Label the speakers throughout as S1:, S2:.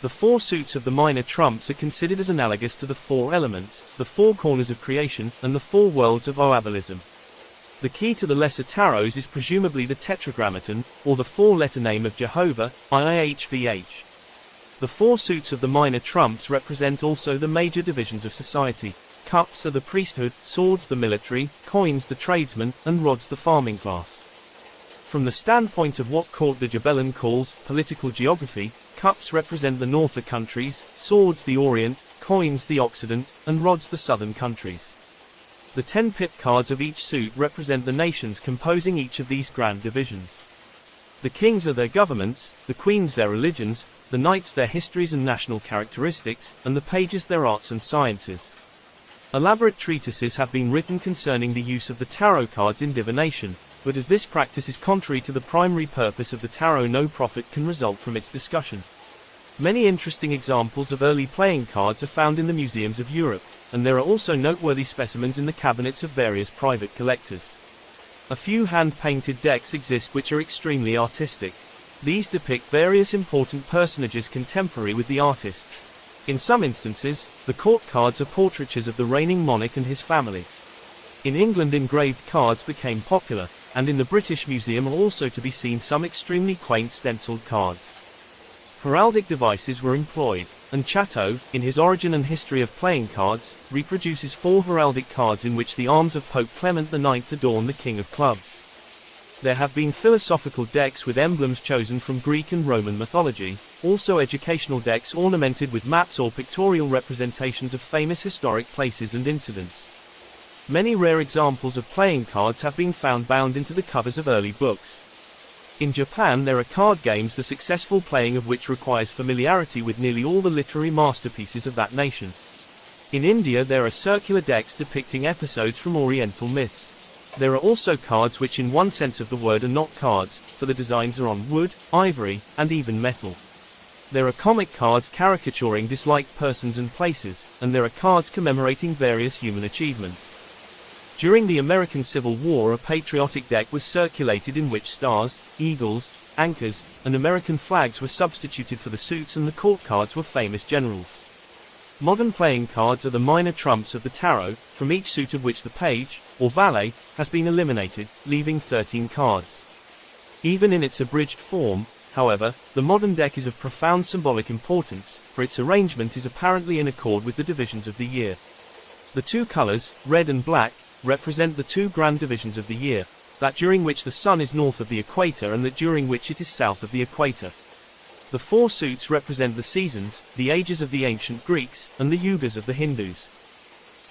S1: The four suits of the minor trumps are considered as analogous to the four elements, the four corners of creation, and the four worlds of oabalism. The key to the lesser tarots is presumably the tetragrammaton, or the four-letter name of Jehovah, IIHVH. The four suits of the minor trumps represent also the major divisions of society. Cups are the priesthood, swords the military, coins the tradesman, and rods the farming class. From the standpoint of what Court de Jabellon calls political geography, cups represent the northern countries, swords the Orient, coins the Occident, and rods the southern countries. The 10 pip cards of each suit represent the nations composing each of these grand divisions. The kings are their governments, the queens their religions, the knights their histories and national characteristics, and the pages their arts and sciences. Elaborate treatises have been written concerning the use of the tarot cards in divination, but as this practice is contrary to the primary purpose of the tarot, no profit can result from its discussion. Many interesting examples of early playing cards are found in the museums of Europe, and there are also noteworthy specimens in the cabinets of various private collectors. A few hand-painted decks exist which are extremely artistic. These depict various important personages contemporary with the artists. In some instances, the court cards are portraitures of the reigning monarch and his family. In England, engraved cards became popular, and in the British Museum are also to be seen some extremely quaint stenciled cards. Heraldic devices were employed, and Chatto, in his Origin and History of Playing Cards, reproduces 4 heraldic cards in which the arms of Pope Clement IX adorn the King of Clubs. There have been philosophical decks with emblems chosen from Greek and Roman mythology, also educational decks ornamented with maps or pictorial representations of famous historic places and incidents. Many rare examples of playing cards have been found bound into the covers of early books. In Japan there are card games the successful playing of which requires familiarity with nearly all the literary masterpieces of that nation. In India there are circular decks depicting episodes from Oriental myths. There are also cards which in one sense of the word are not cards, for the designs are on wood, ivory, and even metal. There are comic cards caricaturing disliked persons and places, and there are cards commemorating various human achievements. During the American Civil War a patriotic deck was circulated in which stars, eagles, anchors, and American flags were substituted for the suits, and the court cards were famous generals. Modern playing cards are the minor trumps of the tarot, from each suit of which the page, or valet, has been eliminated, leaving 13 cards. Even in its abridged form, however, the modern deck is of profound symbolic importance, for its arrangement is apparently in accord with the divisions of the year. The two colors, red and black, represent the two grand divisions of the year, that during which the sun is north of the equator and that during which it is south of the equator. The 4 suits represent the seasons, the ages of the ancient Greeks, and the yugas of the Hindus.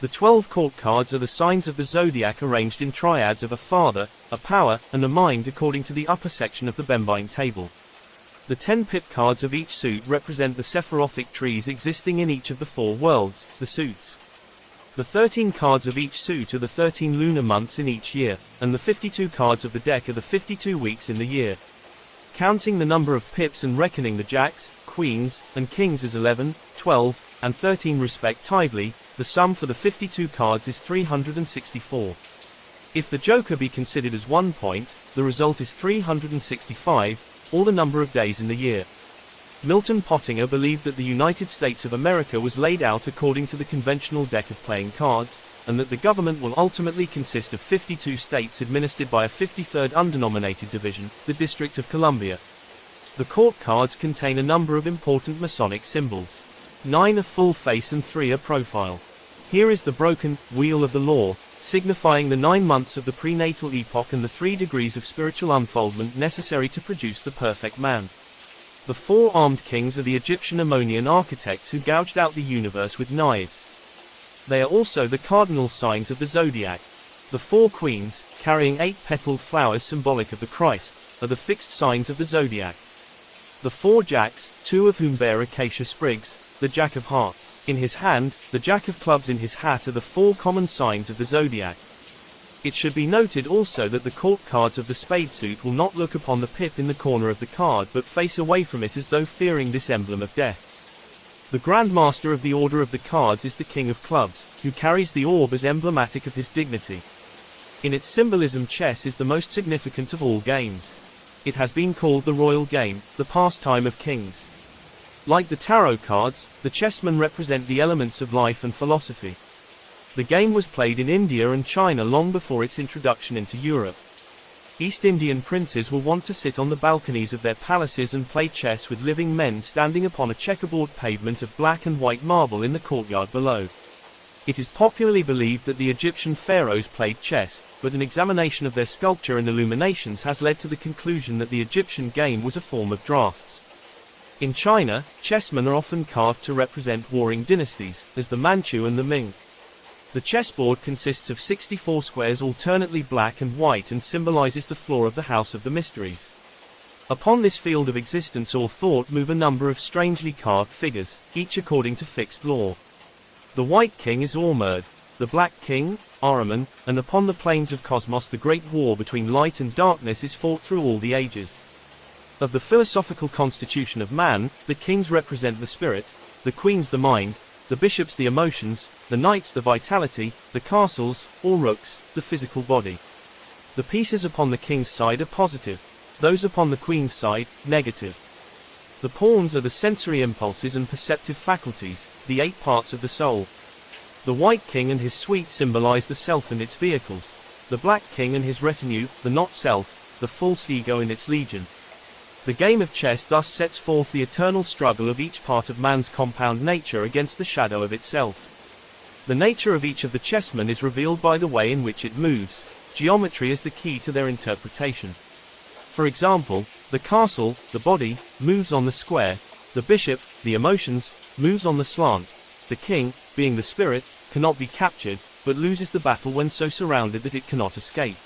S1: The 12 court cards are the signs of the zodiac arranged in triads of a father, a power, and a mind according to the upper section of the Bembine table. The 10 pip cards of each suit represent the sephirothic trees existing in each of the 4 worlds, the suits. The 13 cards of each suit are the 13 lunar months in each year, and the 52 cards of the deck are the 52 weeks in the year. Counting the number of pips and reckoning the jacks, queens, and kings as 11, 12, and 13 respectively, the sum for the 52 cards is 364. If the joker be considered as 1 point, the result is 365, or the number of days in the year. Milton Pottinger believed that the United States of America was laid out according to the conventional deck of playing cards, and that the government will ultimately consist of 52 states administered by a 53rd undenominated division, the District of Columbia. The court cards contain a number of important Masonic symbols. 9 are full face and 3 are profile. Here is the broken wheel of the law, signifying the 9 months of the prenatal epoch and the 3 degrees of spiritual unfoldment necessary to produce the perfect man. The 4 armed kings are the Egyptian Ammonian architects who gouged out the universe with knives. They are also the cardinal signs of the zodiac. The 4 queens, carrying 8-petaled flowers symbolic of the Christ, are the fixed signs of the zodiac. The 4 jacks, 2 of whom bear acacia sprigs, the Jack of Hearts in his hand, the Jack of Clubs in his hat, are the 4 common signs of the zodiac. It should be noted also that the court cards of the spade suit will not look upon the pip in the corner of the card but face away from it as though fearing this emblem of death. The Grand Master of the Order of the Cards is the King of Clubs, who carries the orb as emblematic of his dignity. In its symbolism, chess is the most significant of all games. It has been called the royal game, the pastime of kings. Like the tarot cards, the chessmen represent the elements of life and philosophy. The game was played in India and China long before its introduction into Europe. East Indian princes were wont to sit on the balconies of their palaces and play chess with living men standing upon a checkerboard pavement of black and white marble in the courtyard below. It is popularly believed that the Egyptian pharaohs played chess, but an examination of their sculpture and illuminations has led to the conclusion that the Egyptian game was a form of drafts. In China, chessmen are often carved to represent warring dynasties, as the Manchu and the Ming. The chessboard consists of 64 squares alternately black and white and symbolizes the floor of the House of the Mysteries. Upon this field of existence or thought move a number of strangely carved figures, each according to fixed law. The White King is Ormuzd, the Black King, Ahriman, and upon the plains of Cosmos the great war between light and darkness is fought through all the ages. Of the philosophical constitution of man, the kings represent the spirit, the queens the mind, the bishops the emotions, the knights the vitality, the castles, or rooks, the physical body. The pieces upon the king's side are positive, those upon the queen's side, negative. The pawns are the sensory impulses and perceptive faculties, the 8 parts of the soul. The White King and his suite symbolize the self and its vehicles. The Black King and his retinue, the not-self, the false ego and its legion. The game of chess thus sets forth the eternal struggle of each part of man's compound nature against the shadow of itself. The nature of each of the chessmen is revealed by the way in which it moves. Geometry is the key to their interpretation. For example, the castle, the body, moves on the square. The bishop, the emotions, moves on the slant. The king, being the spirit, cannot be captured, but loses the battle when so surrounded that it cannot escape.